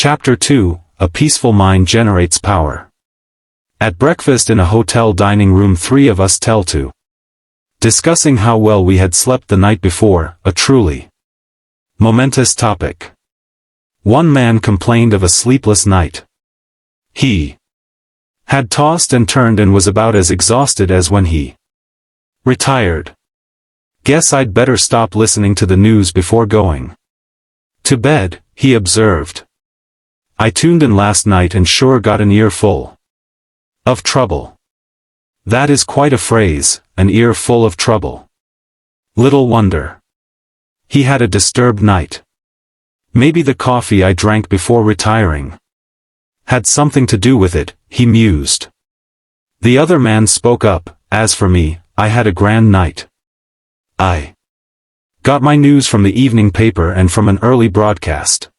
Chapter 2, A Peaceful Mind Generates Power. At breakfast in a hotel dining room, three of us tell to discussing how well we had slept the night before, a truly momentous topic. One man complained of a sleepless night. He had tossed and turned and was about as exhausted as when he retired. Guess I'd better stop listening to the news before going to bed, he observed. I tuned in last night and sure got an ear full of trouble. That is quite a phrase, an ear full of trouble. Little wonder he had a disturbed night. Maybe the coffee I drank before retiring had something to do with it, he mused. The other man spoke up. As for me, I had a grand night. I got my news from the evening paper and from an early broadcast,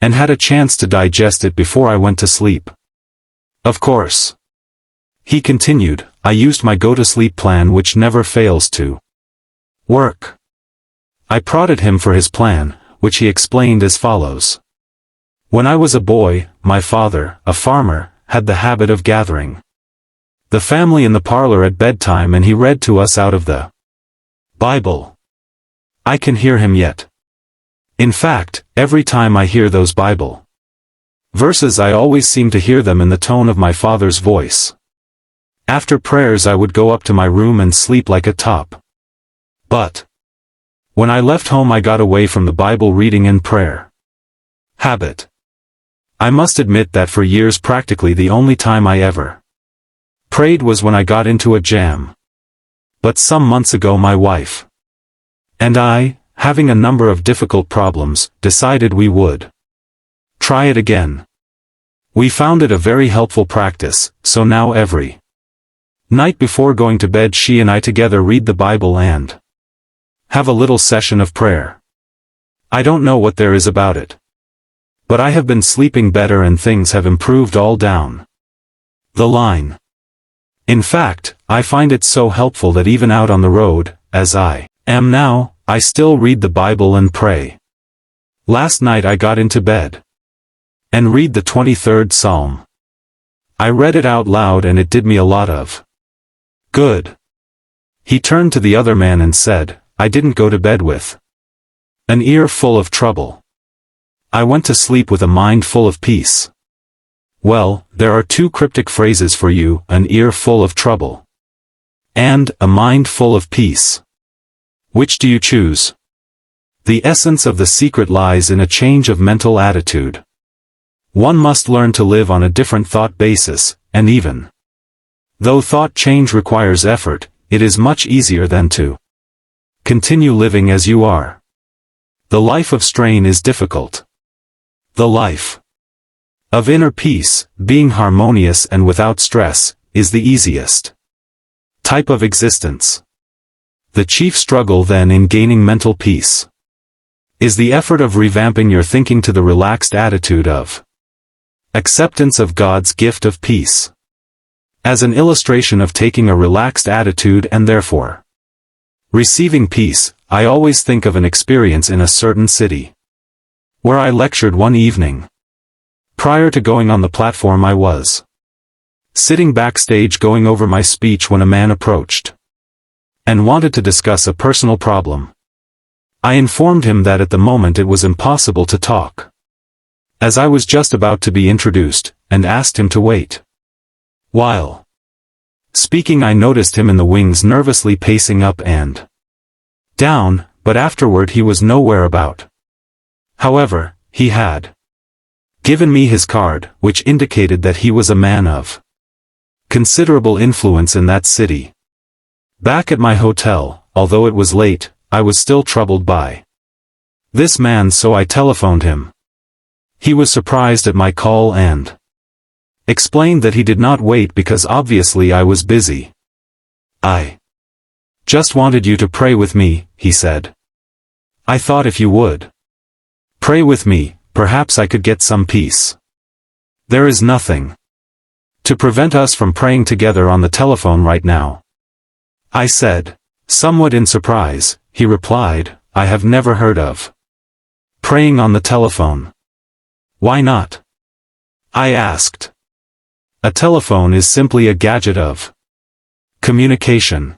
and had a chance to digest it before I went to sleep. Of course, he continued, I used my go-to-sleep plan, which never fails to work. I prodded him for his plan, which he explained as follows. When I was a boy, my father, a farmer, had the habit of gathering the family in the parlor at bedtime, and he read to us out of the Bible. I can hear him yet. In fact, every time I hear those Bible verses, I always seem to hear them in the tone of my father's voice. After prayers, I would go up to my room and sleep like a top. But when I left home, I got away from the Bible reading and prayer habit. I must admit that for years practically the only time I ever prayed was when I got into a jam. But some months ago my wife and I, having a number of difficult problems, decided we would try it again. We found it a very helpful practice, so now every night before going to bed she and I together read the Bible and have a little session of prayer. I don't know what there is about it, but I have been sleeping better and things have improved all down the line. In fact, I find it so helpful that even out on the road, as I am now, I still read the Bible and pray. Last night I got into bed and read the 23rd Psalm. I read it out loud and it did me a lot of good. He turned to the other man and said, I didn't go to bed with an ear full of trouble. I went to sleep with a mind full of peace. Well, there are two cryptic phrases for you, an ear full of trouble and a mind full of peace. Which do you choose? The essence of the secret lies in a change of mental attitude. One must learn to live on a different thought basis, and even though thought change requires effort, it is much easier than to continue living as you are. The life of strain is difficult. The life of inner peace, being harmonious and without stress, is the easiest type of existence. The chief struggle then in gaining mental peace is the effort of revamping your thinking to the relaxed attitude of acceptance of God's gift of peace. As an illustration of taking a relaxed attitude and therefore receiving peace, I always think of an experience in a certain city where I lectured one evening. Prior to going on the platform, I was sitting backstage going over my speech when a man approached and wanted to discuss a personal problem. I informed him that at the moment it was impossible to talk, as I was just about to be introduced, and asked him to wait. While speaking, I noticed him in the wings nervously pacing up and down, but afterward he was nowhere about. However, he had given me his card, which indicated that he was a man of considerable influence in that city. Back at my hotel, although it was late, I was still troubled by this man, so I telephoned him. He was surprised at my call and explained that he did not wait because obviously I was busy. I just wanted you to pray with me, he said. I thought if you would pray with me, perhaps I could get some peace. There is nothing to prevent us from praying together on the telephone right now, I said. Somewhat in surprise, he replied, I have never heard of praying on the telephone. Why not? I asked. A telephone is simply a gadget of communication.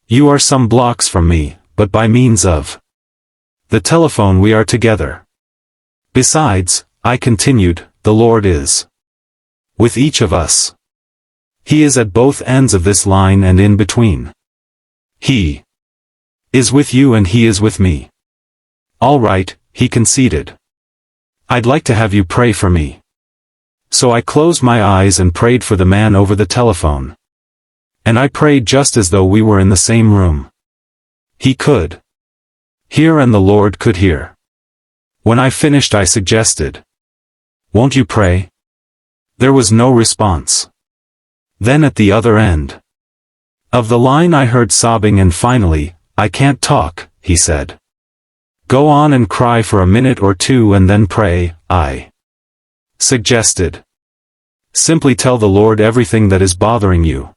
You are some blocks from me, but by means of the telephone we are together. Besides, I continued, the Lord is with each of us. He is at both ends of this line and in between. He is with you and he is with me. All right, he conceded. I'd like to have you pray for me. So I closed my eyes and prayed for the man over the telephone. And I prayed just as though we were in the same room. He could hear and the Lord could hear. When I finished I suggested, "Won't you pray?" There was no response. Then at the other end of the line I heard sobbing and finally, "I can't talk," he said. "Go on and cry for a minute or two and then pray," I suggested. "Simply tell the Lord everything that is bothering you.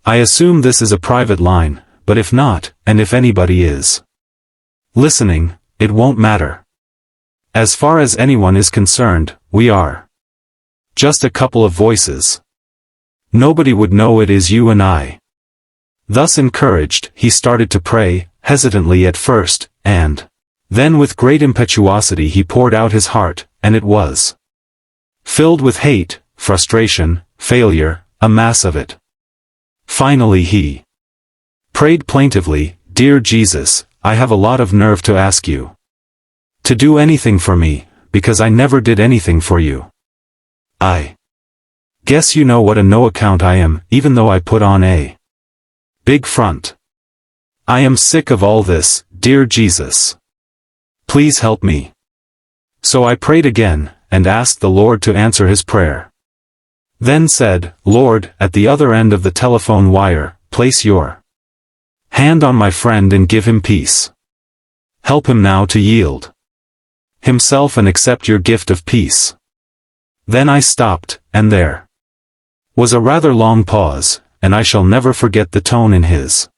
I assume this is a private line, but if not, and if anybody is listening, it won't matter. As far as anyone is concerned, we are just a couple of voices. Nobody would know it is you and I." Thus encouraged, he started to pray, hesitantly at first, and then with great impetuosity he poured out his heart, and it was filled with hate, frustration, failure, a mass of it. Finally he prayed plaintively, "Dear Jesus, I have a lot of nerve to ask you to do anything for me, because I never did anything for you. I guess you know what a no account I am, even though I put on a big front. I am sick of all this, dear Jesus. Please help me." So I prayed again, and asked the Lord to answer his prayer. Then said, "Lord, at the other end of the telephone wire, place your hand on my friend and give him peace. Help him now to yield himself and accept your gift of peace." Then I stopped, and there was a rather long pause, and I shall never forget the tone in his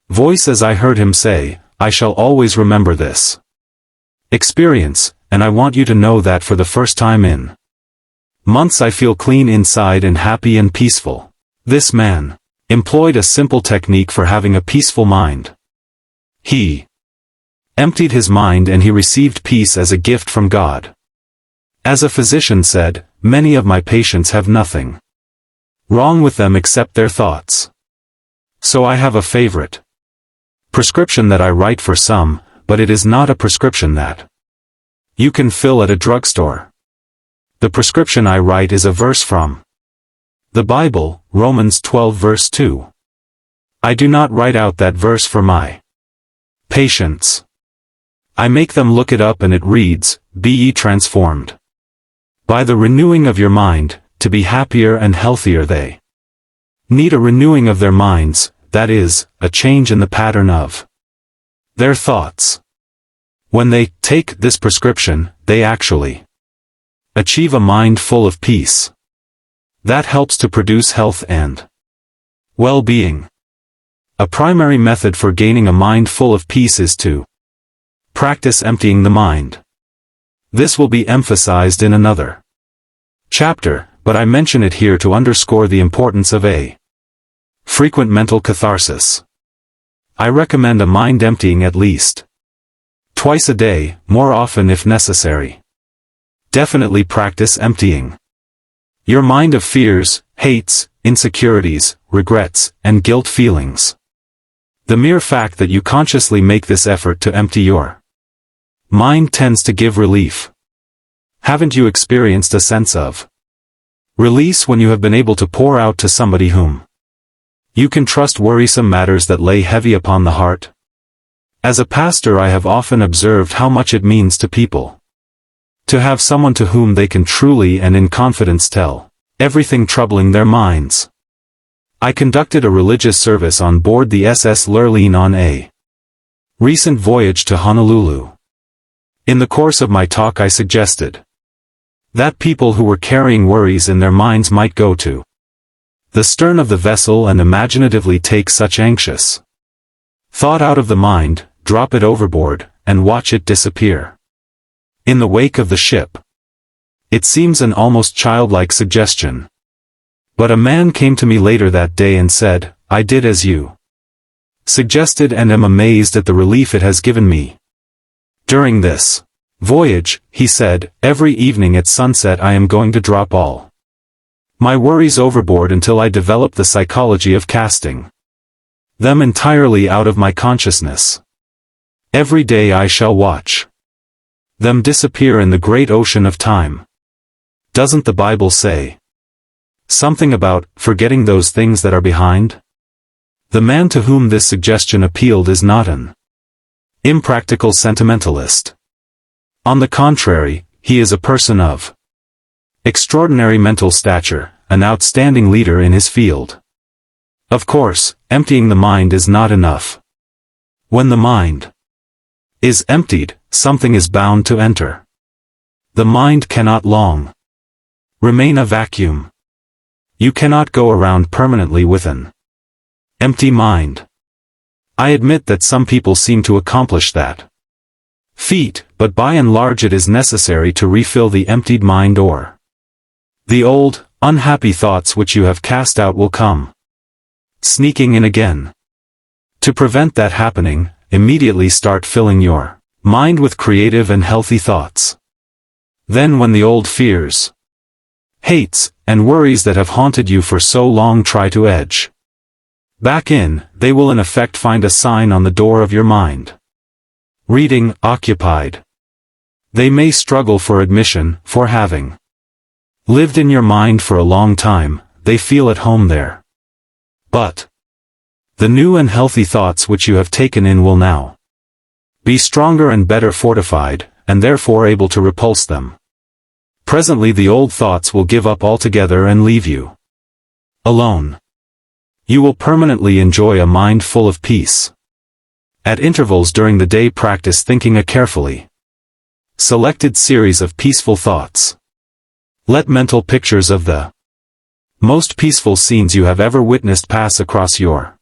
voice as I heard him say, "I shall always remember this experience, and I want you to know that for the first time in months I feel clean inside and happy and peaceful." This man employed a simple technique for having a peaceful mind. He emptied his mind and he received peace as a gift from God. As a physician said, "Many of my patients have nothing wrong with them except their thoughts." So I have a favorite prescription that I write for some, but it is not a prescription that you can fill at a drugstore. The prescription I write is a verse from the Bible, Romans 12 verse 2. I do not write out that verse for my patients. I make them look it up and it reads, "Be ye transformed by the renewing of your mind, to be happier and healthier." They need a renewing of their minds, that is, a change in the pattern of their thoughts. When they take this prescription, they actually achieve a mind full of peace. That helps to produce health and well-being. A primary method for gaining a mind full of peace is to practice emptying the mind. This will be emphasized in another chapter, but I mention it here to underscore the importance of a frequent mental catharsis. I recommend a mind emptying at least twice a day, more often if necessary. Definitely practice emptying your mind of fears, hates, insecurities, regrets, and guilt feelings. The mere fact that you consciously make this effort to empty your mind tends to give relief. Haven't you experienced a sense of release when you have been able to pour out to somebody whom you can trust worrisome matters that lay heavy upon the heart? As a pastor, I have often observed how much it means to people to have someone to whom they can truly and in confidence tell everything troubling their minds. I conducted a religious service on board the SS Lurleen on a recent voyage to Honolulu. In the course of my talk I suggested that people who were carrying worries in their minds might go to the stern of the vessel and imaginatively take such anxious thought out of the mind, drop it overboard, and watch it disappear in the wake of the ship. It seems an almost childlike suggestion. But a man came to me later that day and said, I did as you suggested and am amazed at the relief it has given me. During this voyage, he said, every evening at sunset I am going to drop all my worries overboard until I develop the psychology of casting them entirely out of my consciousness. Every day I shall watch them disappear in the great ocean of time. Doesn't the Bible say something about forgetting those things that are behind? The man to whom this suggestion appealed is not an impractical sentimentalist. On the contrary, he is a person of extraordinary mental stature, an outstanding leader in his field. Of course, emptying the mind is not enough. When the mind is emptied, something is bound to enter. The mind cannot long remain a vacuum. You cannot go around permanently with an empty mind. I admit that some people seem to accomplish that feat, but by and large it is necessary to refill the emptied mind, or the old, unhappy thoughts which you have cast out will come sneaking in again. To prevent that happening, immediately start filling your mind with creative and healthy thoughts. Then when the old fears, hates, and worries that have haunted you for so long try to edge back in, they will in effect find a sign on the door of your mind reading, occupied. They may struggle for admission, for having lived in your mind for a long time, they feel at home there. But the new and healthy thoughts which you have taken in will now be stronger and better fortified, and therefore able to repulse them. Presently the old thoughts will give up altogether and leave you alone. You will permanently enjoy a mind full of peace. At intervals during the day practice thinking a carefully selected series of peaceful thoughts. Let mental pictures of the most peaceful scenes you have ever witnessed pass across your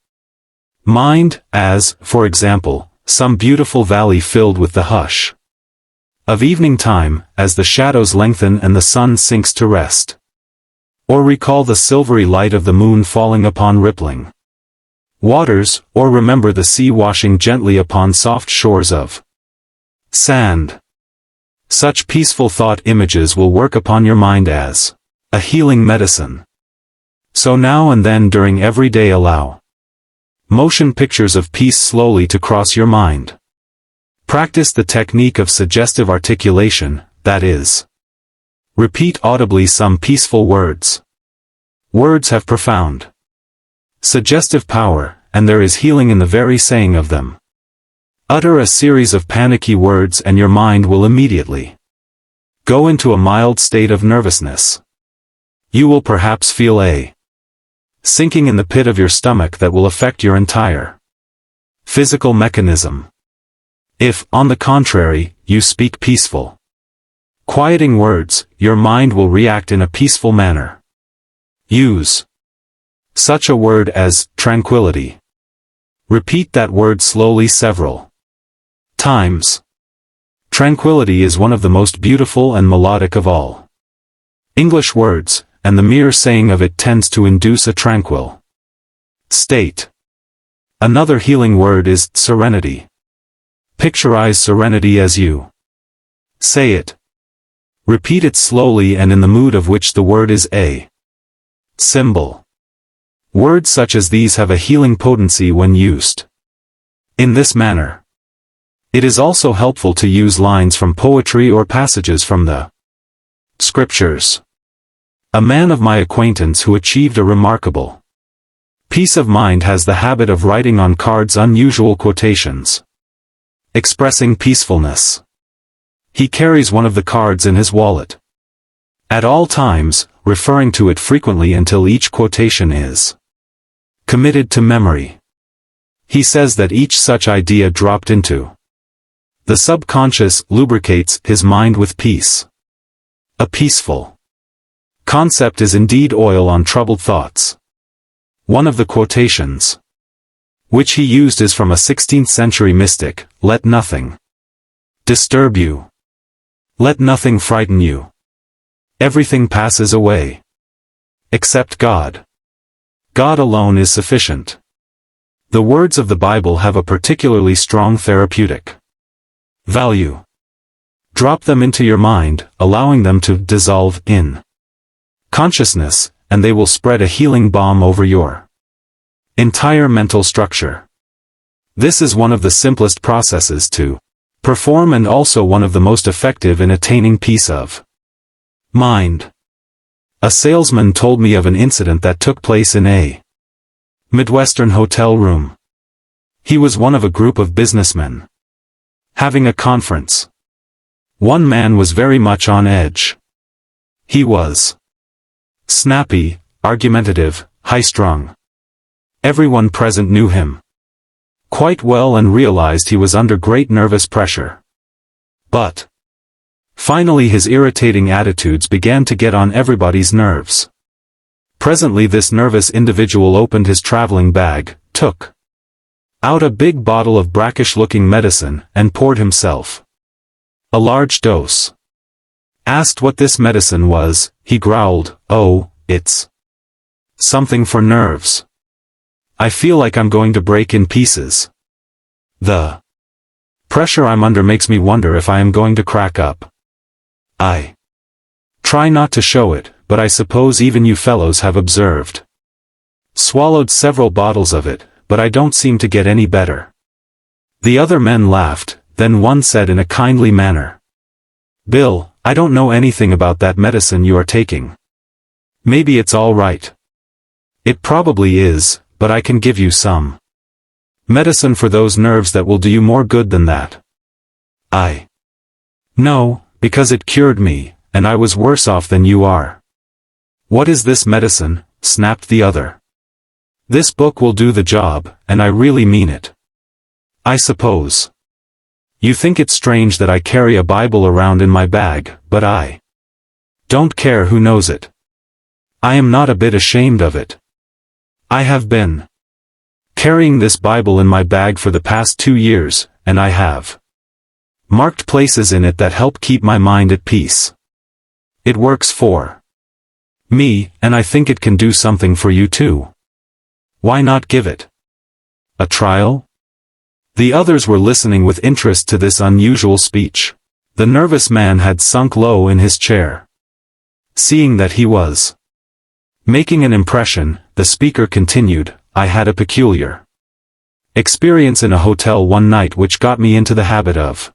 mind, as, for example, some beautiful valley filled with the hush of evening time, as the shadows lengthen and the sun sinks to rest. Or recall the silvery light of the moon falling upon rippling waters, or remember the sea washing gently upon soft shores of sand. Such peaceful thought images will work upon your mind as a healing medicine. So now and then during every day allow motion pictures of peace slowly to cross your mind. Practice the technique of suggestive articulation, that is, repeat audibly some peaceful words. Words have profound suggestive power, and there is healing in the very saying of them. Utter a series of panicky words and your mind will immediately go into a mild state of nervousness. You will perhaps feel a sinking in the pit of your stomach that will affect your entire physical mechanism. If, on the contrary, you speak peaceful, quieting words, your mind will react in a peaceful manner. Use such a word as tranquility. Repeat that word slowly several times. Tranquility is one of the most beautiful and melodic of all English words, and the mere saying of it tends to induce a tranquil state. Another healing word is serenity. Picturize serenity as you say it. Repeat it slowly and in the mood of which the word is a symbol. Words such as these have a healing potency when used in this manner. It is also helpful to use lines from poetry or passages from the Scriptures. A man of my acquaintance who achieved a remarkable peace of mind has the habit of writing on cards unusual quotations expressing peacefulness. He carries one of the cards in his wallet at all times, referring to it frequently until each quotation is committed to memory. He says that each such idea dropped into the subconscious lubricates his mind with peace. A peaceful concept is indeed oil on troubled thoughts. One of the quotations which he used is from a 16th century mystic: let nothing disturb you. Let nothing frighten you. Everything passes away. Except God. God alone is sufficient. The words of the Bible have a particularly strong therapeutic value. Drop them into your mind, allowing them to dissolve in consciousness, and they will spread a healing balm over your entire mental structure. This is one of the simplest processes to perform and also one of the most effective in attaining peace of mind. A salesman told me of an incident that took place in a Midwestern hotel room. He was one of a group of businessmen having a conference. One man was very much on edge. He was snappy, argumentative, high-strung. Everyone present knew him quite well and realized he was under great nervous pressure. But finally his irritating attitudes began to get on everybody's nerves. Presently this nervous individual opened his traveling bag, took out a big bottle of brackish-looking medicine, and poured himself a large dose. Asked what this medicine was, he growled, "Oh, it's something for nerves. I feel like I'm going to break in pieces. The pressure I'm under makes me wonder if I am going to crack up." I try not to show it, but I suppose even you fellows have observed. Swallowed several bottles of it, but I don't seem to get any better. The other men laughed, then one said in a kindly manner, "Bill, I don't know anything about that medicine you are taking. Maybe it's all right. It probably is, but I can give you some medicine for those nerves that will do you more good than that." I know, because it cured me, and I was worse off than you are. "What is this medicine?" snapped the other. "This book will do the job, and I really mean it. I suppose you think it's strange that I carry a Bible around in my bag, but I don't care who knows it. I am not a bit ashamed of it. I have been carrying this Bible in my bag for the past 2 years, and I have marked places in it that help keep my mind at peace. It works for me, and I think it can do something for you too. Why not give it a trial?" The others were listening with interest to this unusual speech. The nervous man had sunk low in his chair. Seeing that he was making an impression, the speaker continued, "I had a peculiar experience in a hotel one night which got me into the habit of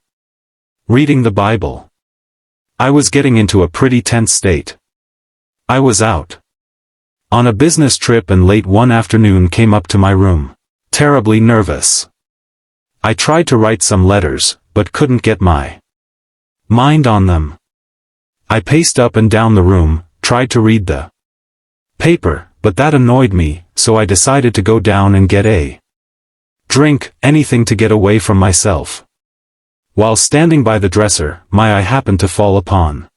reading the Bible. I was getting into a pretty tense state. I was out on a business trip and late one afternoon came up to my room, terribly nervous. I tried to write some letters, but couldn't get my mind on them. I paced up and down the room, tried to read the paper, but that annoyed me, so I decided to go down and get a drink, anything to get away from myself. While standing by the dresser, my eye happened to fall upon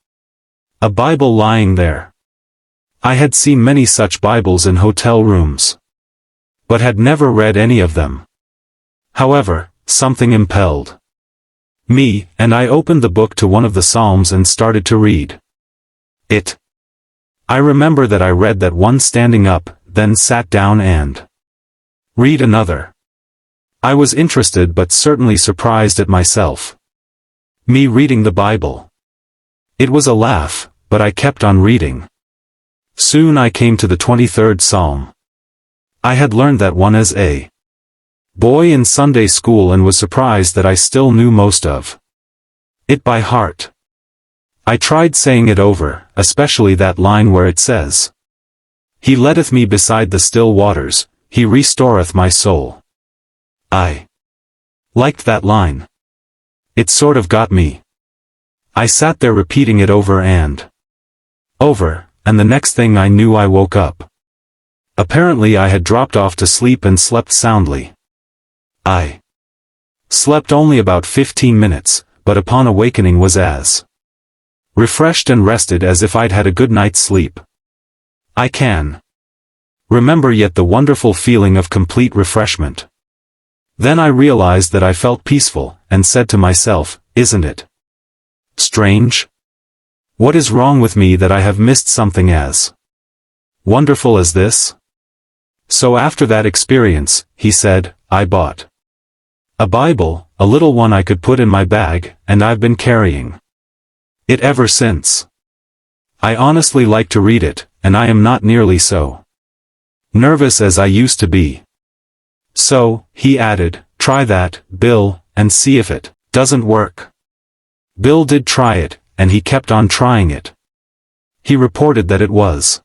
a Bible lying there. I had seen many such Bibles in hotel rooms, but had never read any of them. However, something impelled me, and I opened the book to one of the Psalms and started to read it. I remember that I read that one standing up, then sat down and read another. I was interested but certainly surprised at myself. Me reading the Bible. It was a laugh, but I kept on reading. Soon I came to the 23rd Psalm. I had learned that one as a boy in Sunday school and was surprised that I still knew most of it by heart. I tried saying it over, especially that line where it says, "He leadeth me beside the still waters, he restoreth my soul." I liked that line. It sort of got me. I sat there repeating it over and over, and the next thing I knew I woke up. Apparently I had dropped off to sleep and slept soundly. I slept only about 15 minutes, but upon awakening was as refreshed and rested as if I'd had a good night's sleep. I can remember yet the wonderful feeling of complete refreshment. Then I realized that I felt peaceful, and said to myself, "Isn't it strange? What is wrong with me that I have missed something as wonderful as this? So after that experience, he said, I bought a Bible, a little one I could put in my bag, and I've been carrying it ever since. I honestly like to read it, and I am not nearly so nervous as I used to be. So, he added, try that, Bill, and see if it doesn't work. Bill did try it, and he kept on trying it. He reported that it was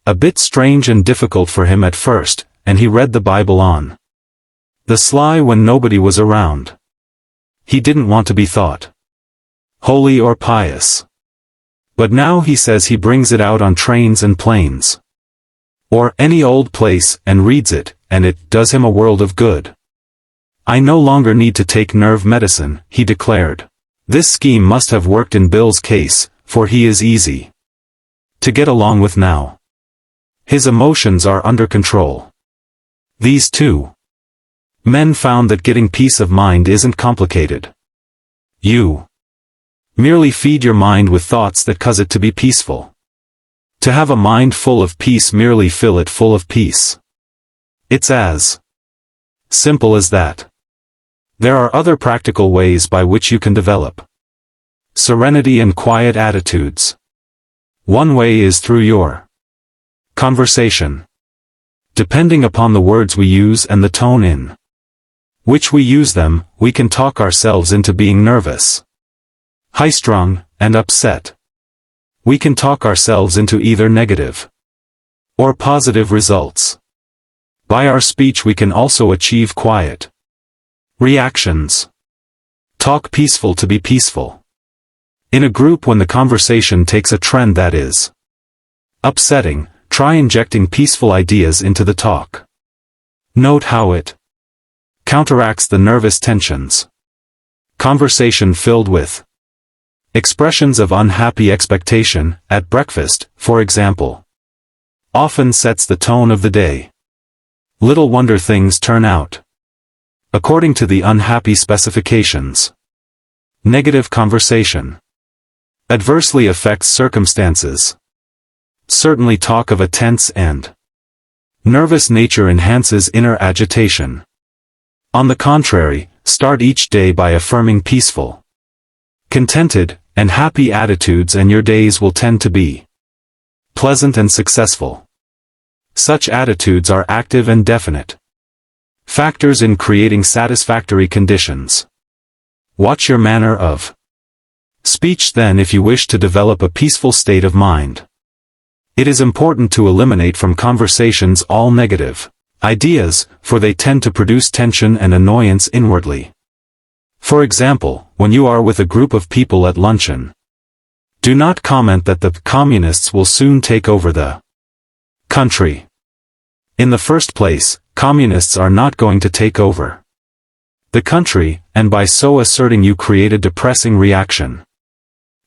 a bit strange and difficult for him at first, and he read the Bible on the sly when nobody was around. He didn't want to be thought holy or pious. But now he says he brings it out on trains and planes, or any old place, and reads it, and it does him a world of good. I no longer need to take nerve medicine, he declared. This scheme must have worked in Bill's case, for he is easy to get along with now. His emotions are under control. These two men found that getting peace of mind isn't complicated. You merely feed your mind with thoughts that cause it to be peaceful. To have a mind full of peace, merely fill it full of peace. It's as simple as that. There are other practical ways by which you can develop serenity and quiet attitudes. One way is through your conversation. Depending upon the words we use and the tone in which we use them, we can talk ourselves into being nervous, high-strung, and upset. We can talk ourselves into either negative or positive results. By our speech we can also achieve quiet reactions. Talk peaceful to be peaceful. In a group, when the conversation takes a trend that is upsetting, try injecting peaceful ideas into the talk. Note how it counteracts the nervous tensions. Conversation filled with expressions of unhappy expectation, at breakfast, for example, often sets the tone of the day. Little wonder things turn out according to the unhappy specifications. Negative conversation adversely affects circumstances. Certainly talk of a tense and nervous nature enhances inner agitation. On the contrary, start each day by affirming peaceful, contented, and happy attitudes, and your days will tend to be pleasant and successful. Such attitudes are active and definite factors in creating satisfactory conditions. Watch your manner of speech then if you wish to develop a peaceful state of mind. It is important to eliminate from conversations all negative ideas, for they tend to produce tension and annoyance inwardly. For example, when you are with a group of people at luncheon, do not comment that the communists will soon take over the country. In the first place, communists are not going to take over the country, and by so asserting you create a depressing reaction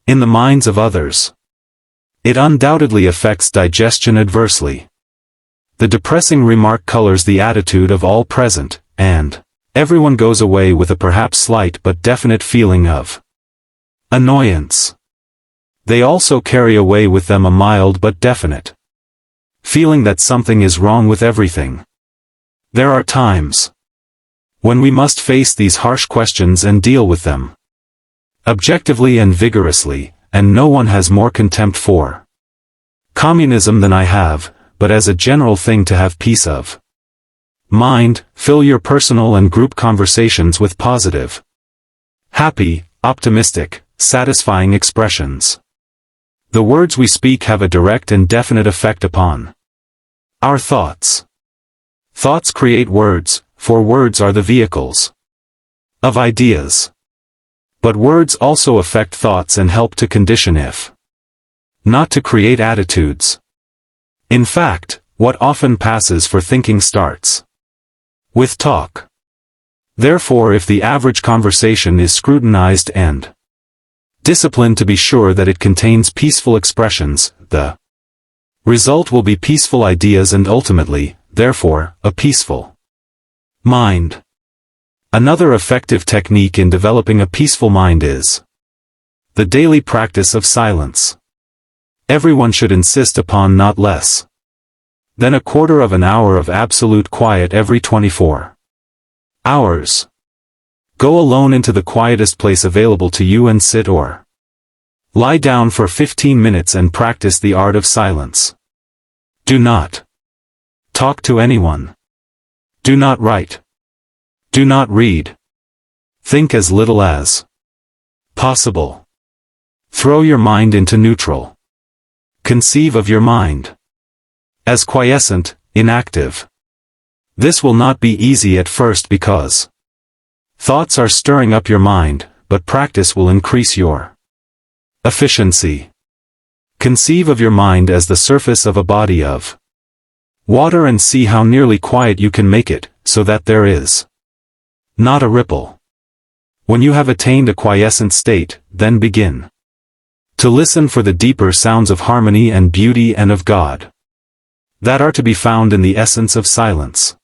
in the minds of others. It undoubtedly affects digestion adversely. The depressing remark colors the attitude of all present, and everyone goes away with a perhaps slight but definite feeling of annoyance. They also carry away with them a mild but definite feeling that something is wrong with everything. There are times when we must face these harsh questions and deal with them objectively and vigorously, and no one has more contempt for communism than I have, but as a general thing to have peace of mind, fill your personal and group conversations with positive, happy, optimistic, satisfying expressions. The words we speak have a direct and definite effect upon our thoughts. Thoughts create words, for words are the vehicles of ideas. But words also affect thoughts and help to condition, if not to create, attitudes. In fact, what often passes for thinking starts with talk. Therefore, if the average conversation is scrutinized and disciplined to be sure that it contains peaceful expressions, the result will be peaceful ideas and ultimately, therefore, a peaceful mind. Another effective technique in developing a peaceful mind is The daily practice of silence. Everyone should insist upon not less than a quarter of an hour of absolute quiet every 24 hours. Go alone into the quietest place available to you and sit or lie down for 15 minutes and practice the art of silence. Do not talk to anyone. Do not write. Do not read. Think as little as possible. Throw your mind into neutral. Conceive of your mind as quiescent, inactive. This will not be easy at first because thoughts are stirring up your mind, but practice will increase your efficiency. Conceive of your mind as the surface of a body of water and see how nearly quiet you can make it, so that there is not a ripple. When you have attained a quiescent state, then begin to listen for the deeper sounds of harmony and beauty and of God that are to be found in the essence of silence.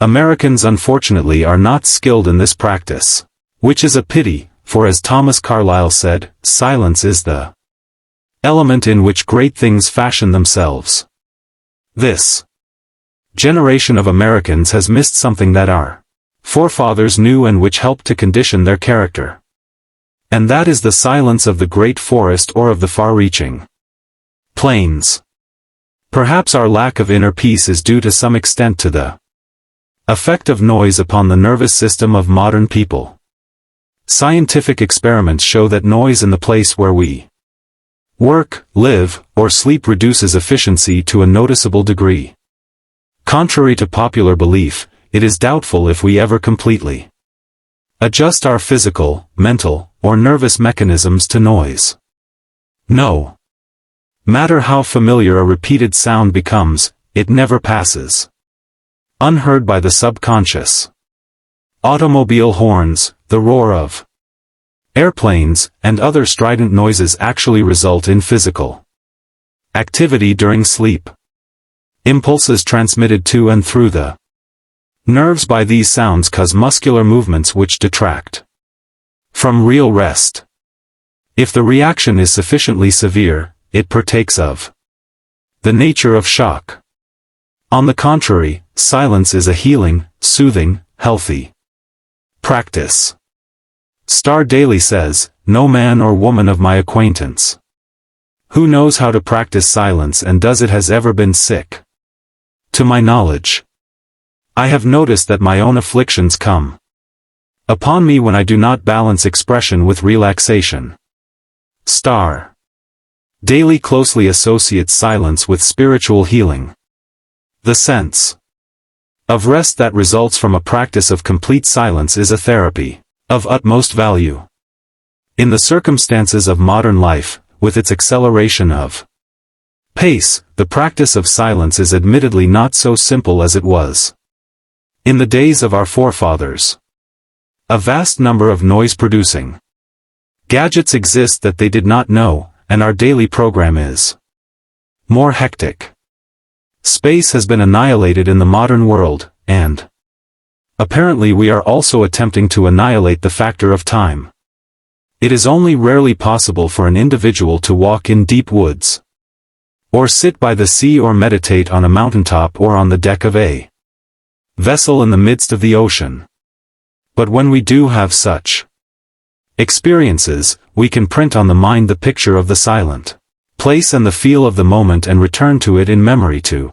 Americans unfortunately are not skilled in this practice, which is a pity, for as Thomas Carlyle said, silence is the element in which great things fashion themselves. This generation of Americans has missed something that our forefathers knew and which helped to condition their character. And that is the silence of the great forest or of the far-reaching plains. Perhaps our lack of inner peace is due to some extent to the effect of noise upon the nervous system of modern people. Scientific experiments show that noise in the place where we work, live, or sleep reduces efficiency to a noticeable degree. Contrary to popular belief, it is doubtful if we ever completely adjust our physical, mental, or nervous mechanisms to noise. No matter how familiar a repeated sound becomes, it never passes unheard by the subconscious. Automobile horns, the roar of airplanes, and other strident noises actually result in physical activity during sleep. Impulses transmitted to and through the nerves by these sounds cause muscular movements which detract from real rest. If the reaction is sufficiently severe, it partakes of the nature of shock. On the contrary, silence is a healing, soothing, healthy practice. Star Daily says, "No man or woman of my acquaintance who knows how to practice silence and does it has ever been sick. To my knowledge, I have noticed that my own afflictions come upon me when I do not balance expression with relaxation." Star Daily closely associates silence with spiritual healing. The sense of rest that results from a practice of complete silence is a therapy of utmost value. In the circumstances of modern life, with its acceleration of pace, the practice of silence is admittedly not so simple as it was in the days of our forefathers. A vast number of noise-producing gadgets exist that they did not know, and our daily program is more hectic. Space has been annihilated in the modern world, and apparently we are also attempting to annihilate the factor of time. It is only rarely possible for an individual to walk in deep woods, or sit by the sea or meditate on a mountaintop or on the deck of a vessel in the midst of the ocean. But when we do have such experiences, we can print on the mind the picture of the silent place and the feel of the moment and return to it in memory to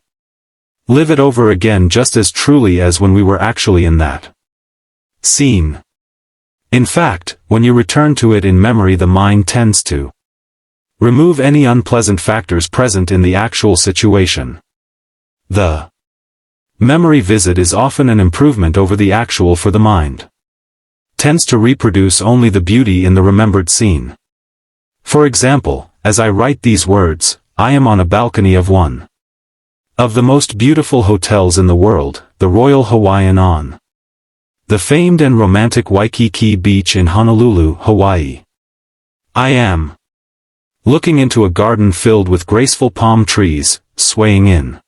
live it over again just as truly as when we were actually in that scene. In fact, when you return to it in memory, the mind tends to remove any unpleasant factors present in the actual situation. The memory visit is often an improvement over the actual, for the mind tends to reproduce only the beauty in the remembered scene. For example, as I write these words, I am on a balcony of one of the most beautiful hotels in the world, the Royal Hawaiian on the famed and romantic Waikiki Beach in Honolulu, Hawaii. I am looking into a garden filled with graceful palm trees, swaying in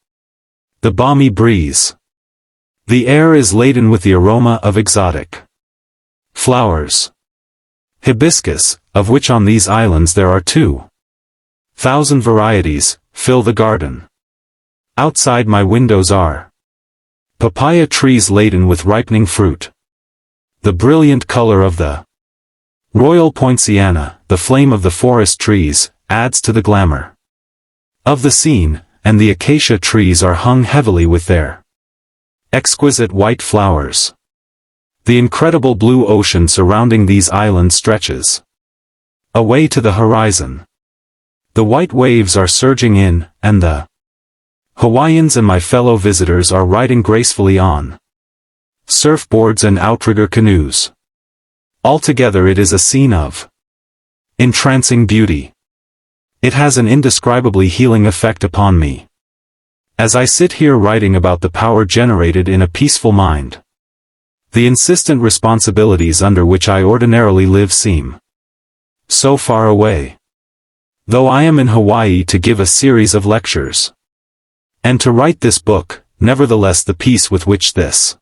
the balmy breeze. The air is laden with the aroma of exotic flowers. Hibiscus, of which on these islands there are 2,000 varieties, fill the garden. Outside my windows are papaya trees laden with ripening fruit. The brilliant color of the royal poinciana, the flame of the forest trees, adds to the glamour of the scene, and the acacia trees are hung heavily with their exquisite white flowers. The incredible blue ocean surrounding these islands stretches away to the horizon. The white waves are surging in, and the Hawaiians and my fellow visitors are riding gracefully on surfboards and outrigger canoes. Altogether it is a scene of entrancing beauty. It has an indescribably healing effect upon me. As I sit here writing about the power generated in a peaceful mind, the insistent responsibilities under which I ordinarily live seem so far away. Though I am in Hawaii to give a series of lectures and to write this book, nevertheless the peace with which this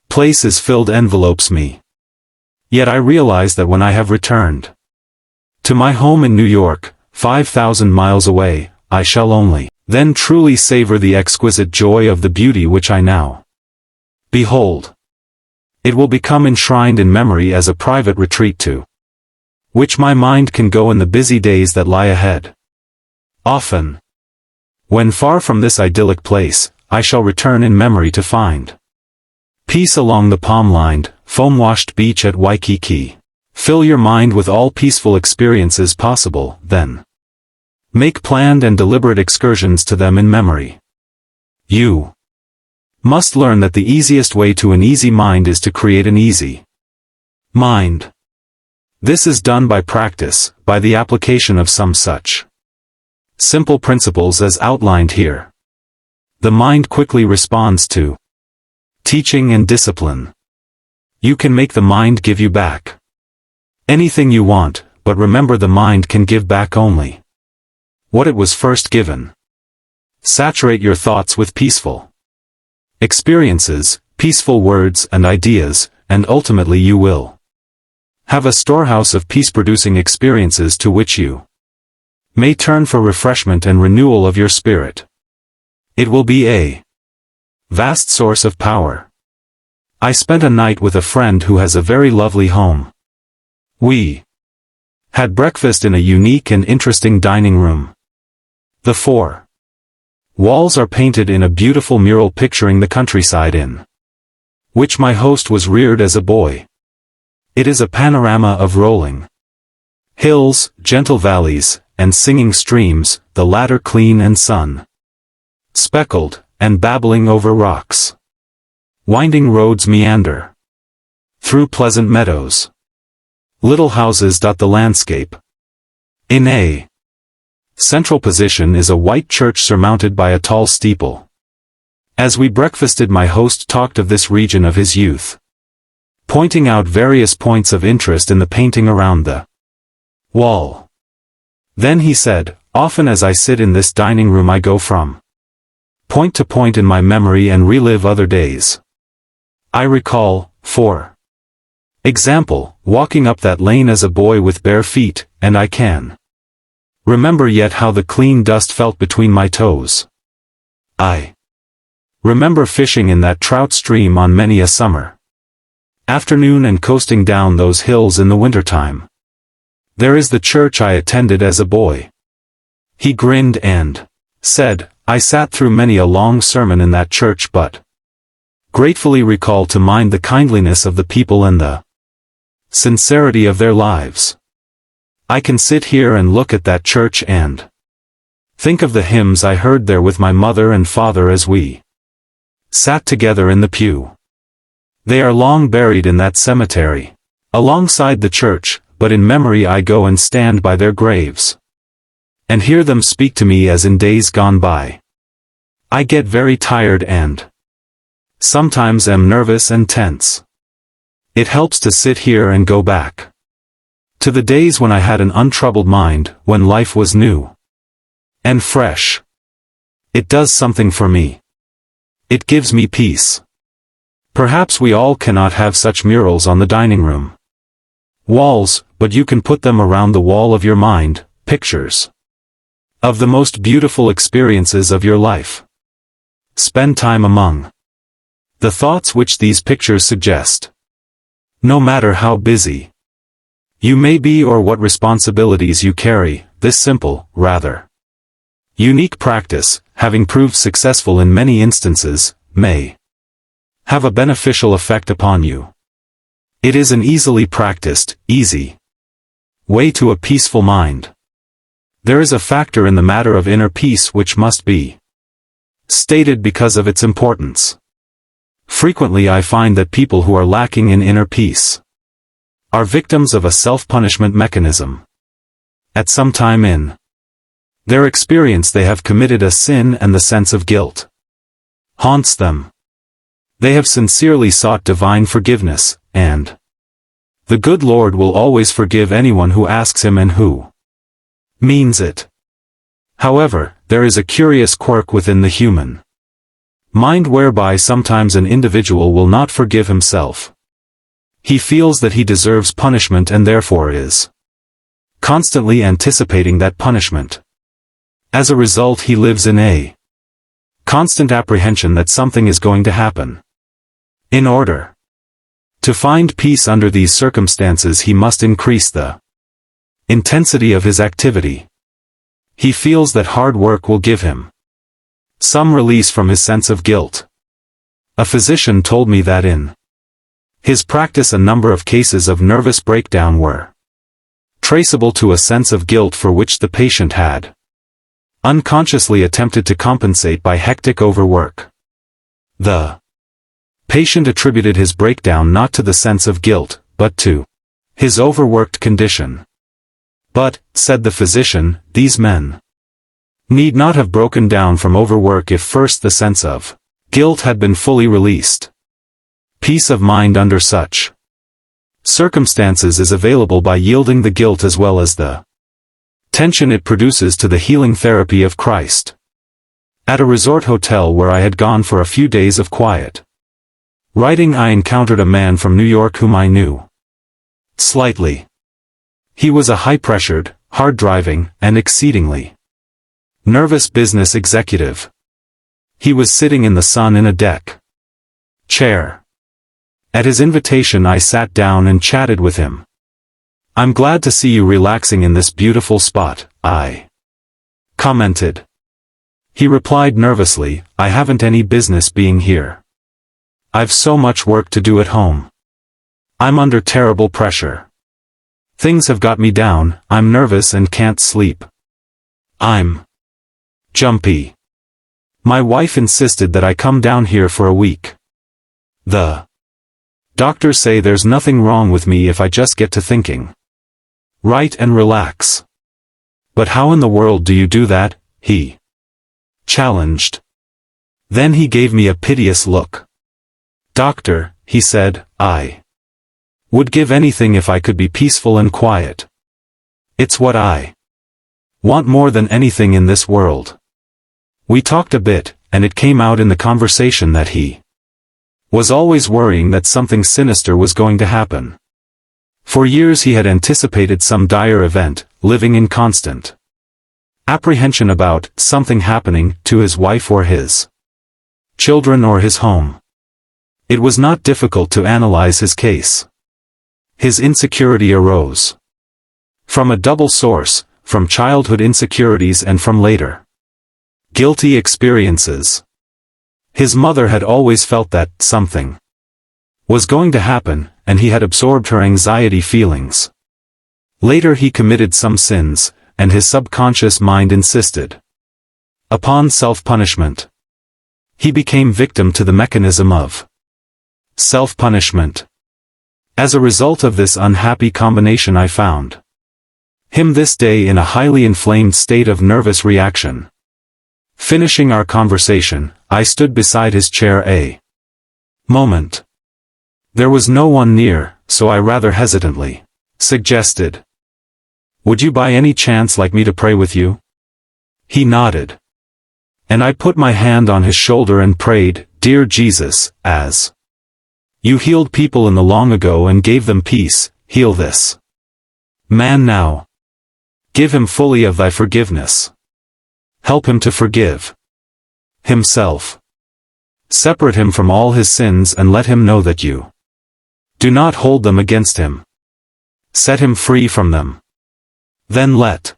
place is filled envelopes me. Yet I realize that when I have returned to my home in New York, 5,000 miles away, I shall only then truly savor the exquisite joy of the beauty which I now behold. It will become enshrined in memory as a private retreat to which my mind can go in the busy days that lie ahead. Often, when far from this idyllic place, I shall return in memory to find peace along the palm-lined, foam-washed beach at Waikiki. Fill your mind with all peaceful experiences possible, then make planned and deliberate excursions to them in memory. You must learn that the easiest way to an easy mind is to create an easy mind. This is done by practice, by the application of some such simple principles as outlined here. The mind quickly responds to teaching and discipline. You can make the mind give you back anything you want, but remember the mind can give back only what it was first given. Saturate your thoughts with peaceful experiences, peaceful words and ideas, and ultimately you will have a storehouse of peace-producing experiences to which you may turn for refreshment and renewal of your spirit. It will be a vast source of power. I spent a night with a friend who has a very lovely home. We had breakfast in a unique and interesting dining room. The 4 walls are painted in a beautiful mural picturing the countryside in which my host was reared as a boy. It is a panorama of rolling hills, gentle valleys, and singing streams, the latter clean and sun-speckled, and babbling over rocks. Winding roads meander through pleasant meadows. Little houses dot the landscape. In a central position is a white church surmounted by a tall steeple. As we breakfasted, my host talked of this region of his youth, pointing out various points of interest in the painting around the wall. Then he said, "Often as I sit in this dining room I go from point to point in my memory and relive other days. I recall, for example, walking up that lane as a boy with bare feet, and I can remember yet how the clean dust felt between my toes. I remember fishing in that trout stream on many a summer afternoon and coasting down those hills in the wintertime. There is the church I attended as a boy." He grinned and said, "I sat through many a long sermon in that church but gratefully recall to mind the kindliness of the people and the sincerity of their lives. I can sit here and look at that church and think of the hymns I heard there with my mother and father as we sat together in the pew. They are long buried in that cemetery, alongside the church, but in memory I go and stand by their graves, and hear them speak to me as in days gone by. I get very tired and sometimes am nervous and tense. It helps to sit here and go back to the days when I had an untroubled mind, when life was new and fresh. It does something for me. It gives me peace." Perhaps we all cannot have such murals on the dining room walls, but you can put them around the wall of your mind, pictures of the most beautiful experiences of your life. Spend time among the thoughts which these pictures suggest. No matter how busy you may be or what responsibilities you carry, this simple, rather unique practice, having proved successful in many instances, may have a beneficial effect upon you. It is an easily practiced, easy way to a peaceful mind. There is a factor in the matter of inner peace which must be stated because of its importance. Frequently I find that people who are lacking in inner peace are victims of a self-punishment mechanism. At some time in their experience they have committed a sin and the sense of guilt haunts them. They have sincerely sought divine forgiveness, and the good Lord will always forgive anyone who asks him and who means it. However, there is a curious quirk within the human mind whereby sometimes an individual will not forgive himself. He feels that he deserves punishment and therefore is constantly anticipating that punishment. As a result, he lives in a constant apprehension that something is going to happen. In order to find peace under these circumstances, he must increase the intensity of his activity. He feels that hard work will give him some release from his sense of guilt. A physician told me that in his practice a number of cases of nervous breakdown were traceable to a sense of guilt for which the patient had unconsciously attempted to compensate by hectic overwork. The patient attributed his breakdown not to the sense of guilt, but to his overworked condition. But, said the physician, these men need not have broken down from overwork if first the sense of guilt had been fully released. Peace of mind under such circumstances is available by yielding the guilt as well as the tension it produces to the healing therapy of Christ. At a resort hotel where I had gone for a few days of quiet writing, I encountered a man from New York whom I knew slightly. He was a high-pressured, hard-driving, and exceedingly nervous business executive. He was sitting in the sun in a deck chair. At his invitation I sat down and chatted with him. "I'm glad to see you relaxing in this beautiful spot," I commented. He replied nervously, "I haven't any business being here. I've so much work to do at home. I'm under terrible pressure. Things have got me down, I'm nervous and can't sleep. I'm jumpy. My wife insisted that I come down here for a week. The doctors say there's nothing wrong with me if I just get to thinking right and relax." "But how in the world do you do that?" he challenged. Then he gave me a piteous look. "Doctor," he said, "I would give anything if I could be peaceful and quiet. It's what I want more than anything in this world." We talked a bit, and it came out in the conversation that he was always worrying that something sinister was going to happen. For years he had anticipated some dire event, living in constant apprehension about something happening to his wife or his children or his home. It was not difficult to analyze his case. His insecurity arose from a double source, from childhood insecurities and from later guilty experiences. His mother had always felt that something was going to happen, and he had absorbed her anxiety feelings. Later he committed some sins, and his subconscious mind insisted upon self-punishment. He became victim to the mechanism of self-punishment. As a result of this unhappy combination, I found him this day in a highly inflamed state of nervous reaction. Finishing our conversation, I stood beside his chair a moment. There was no one near, so I rather hesitantly suggested, "Would you by any chance like me to pray with you?" He nodded. And I put my hand on his shoulder and prayed, "Dear Jesus, as you healed people in the long ago and gave them peace, heal this man now. Give him fully of thy forgiveness. Help him to forgive himself. Separate him from all his sins and let him know that you do not hold them against him. Set him free from them. Then let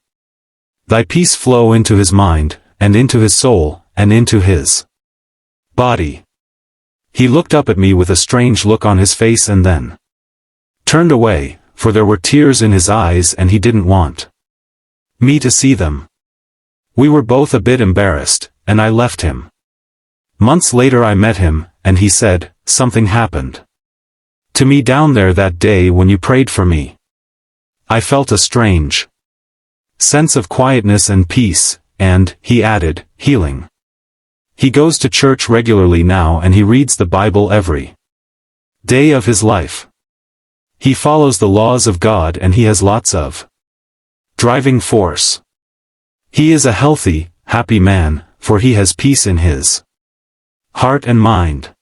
thy peace flow into his mind, and into his soul, and into his body. He looked up at me with a strange look on his face and then turned away, for there were tears in his eyes and he didn't want me to see them. We were both a bit embarrassed, and I left him. Months later I met him, and he said, "Something happened to me down there that day when you prayed for me. I felt a strange sense of quietness and peace, and," he added, "healing." He goes to church regularly now and he reads the Bible every day of his life. He follows the laws of God and he has lots of driving force. He is a healthy, happy man, for he has peace in his heart and mind.